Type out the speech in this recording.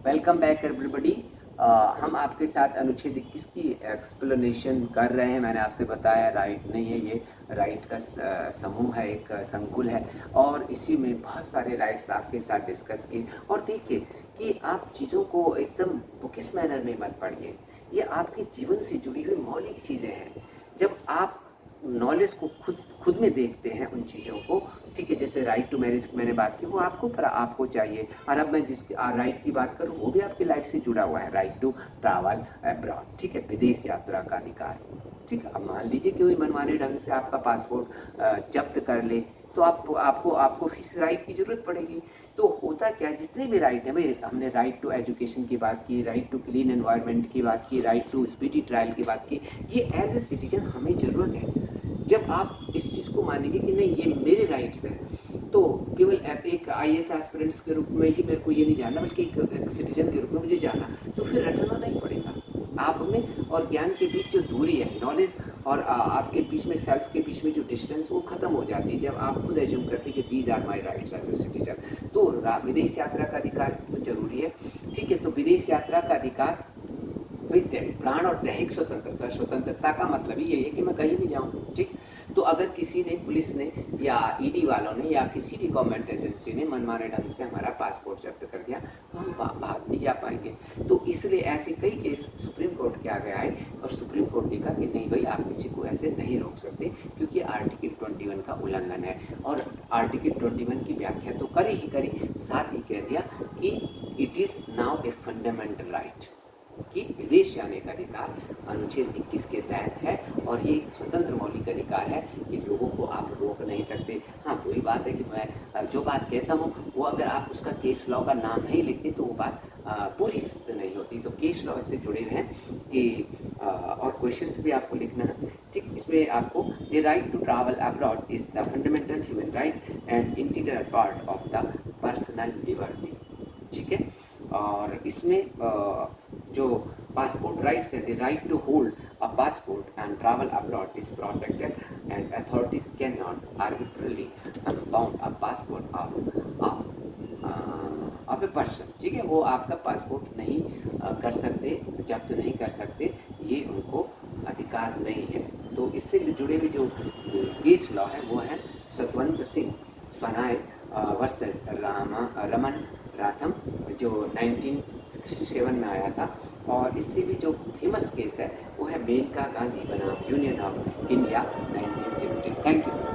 Welcome back everybody. हम आपके साथ अनुच्छेद 21 की एक्सप्लेनेशन कर रहे हैं। मैंने आपसे बताया राइट नहीं है, ये राइट का समूह है, एक संकुल है और इसी में बहुत सारे राइट्स आपके साथ डिस्कस किए। और देखिए कि आप चीज़ों को एकदम बुकिश मैनर में मत पढ़िए, ये आपके जीवन से जुड़ी हुई मौलिक चीज़ें हैं। जब आप नॉलेज को खुद में देखते हैं उन चीज़ों को, ठीक है, जैसे राइट टू मैरिज की मैंने बात की, वो आपको चाहिए। और अब मैं जिस राइट की बात करूँ वो भी आपकी लाइफ से जुड़ा हुआ है, राइट टू ट्रैवल अब्रॉड, ठीक है, विदेश यात्रा का अधिकार। ठीक है, अब मान लीजिए कि कोई मनमाने ढंग से आपका पासपोर्ट जब्त कर ले तो आपको फिर राइट की ज़रूरत पड़ेगी। तो होता क्या, जितने भी राइट हैं भाई, हमने राइट टू एजुकेशन की बात की, राइट टू क्लीन एनवायरनमेंट की बात की, राइट टू स्पीडी ट्रायल की बात की, ये एज ए सिटीजन हमें ज़रूरत है। जब आप इस चीज़ को मानेंगे कि नहीं ये मेरे राइट्स हैं, तो केवल एक IAS एस्पिरेंट्स के रूप में ही मेरे को ये नहीं जानना, बल्कि एक सिटीजन के रूप में मुझे जानना, तो फिर रटना नहीं पड़ेगा। आप में और ज्ञान के बीच जो दूरी है, नॉलेज और आपके बीच में, सेल्फ के बीच में जो डिस्टेंस, वो खत्म हो जाती है जब आप खुद एज्यूम करते हैं कि these are my rights as a citizen. तो विदेश यात्रा का अधिकार तो जरूरी है, ठीक है। तो विदेश यात्रा का अधिकार, प्राण और दैहिक स्वतंत्रता का मतलब ही यही है कि मैं कहीं भी जाऊं, ठीक। तो अगर किसी ने, पुलिस ने या ED वालों ने या किसी भी गवर्नमेंट एजेंसी ने मनमाने ढंग से हमारा पासपोर्ट जब्त कर दिया तो हम बाहर नहीं जा पाएंगे। तो इसलिए ऐसे कई केस सुप्रीम कोर्ट के आगे आए और सुप्रीम कोर्ट ने कहा कि नहीं भाई, आप किसी को ऐसे नहीं रोक सकते क्योंकि आर्टिकल 21 का उल्लंघन है। और आर्टिकल 21 की व्याख्या तो करी ही करी, साथ ही कह दिया कि it is now a fundamental right, कि विदेश जाने का अधिकार अनुच्छेद 21 के तहत है और ये एक स्वतंत्र मौलिक अधिकार है कि लोगों को आप रोक नहीं सकते। हाँ, वही बात है कि मैं जो बात कहता हूँ वो अगर आप उसका केस लॉ का नाम नहीं लिखते तो वो बात पूरी सिद्ध नहीं होती। तो केस लॉ से जुड़े हुए हैं कि और क्वेश्चंस भी आपको लिखना है, ठीक। इसमें आपको the right to travel abroad is the fundamental human right and integral part of the personal liberty, ठीक है। और इसमें जो पासपोर्ट राइट्स है, the right to hold a passport and travel abroad is protected and authorities can not arbitrarily unbound a passport of a person, ठीक है। वो आपका पासपोर्ट नहीं कर सकते, जब्त नहीं कर सकते, ये उनको अधिकार नहीं है। तो इससे जुड़े हुए जो केस लॉ है वो है सतवंत सिंह स्वनाय वर्सेस रमन राथम, जो 1967 में आया था। और इससे भी जो फेमस केस है वो है मेनका गांधी बनाम union of India 1970। Thank you.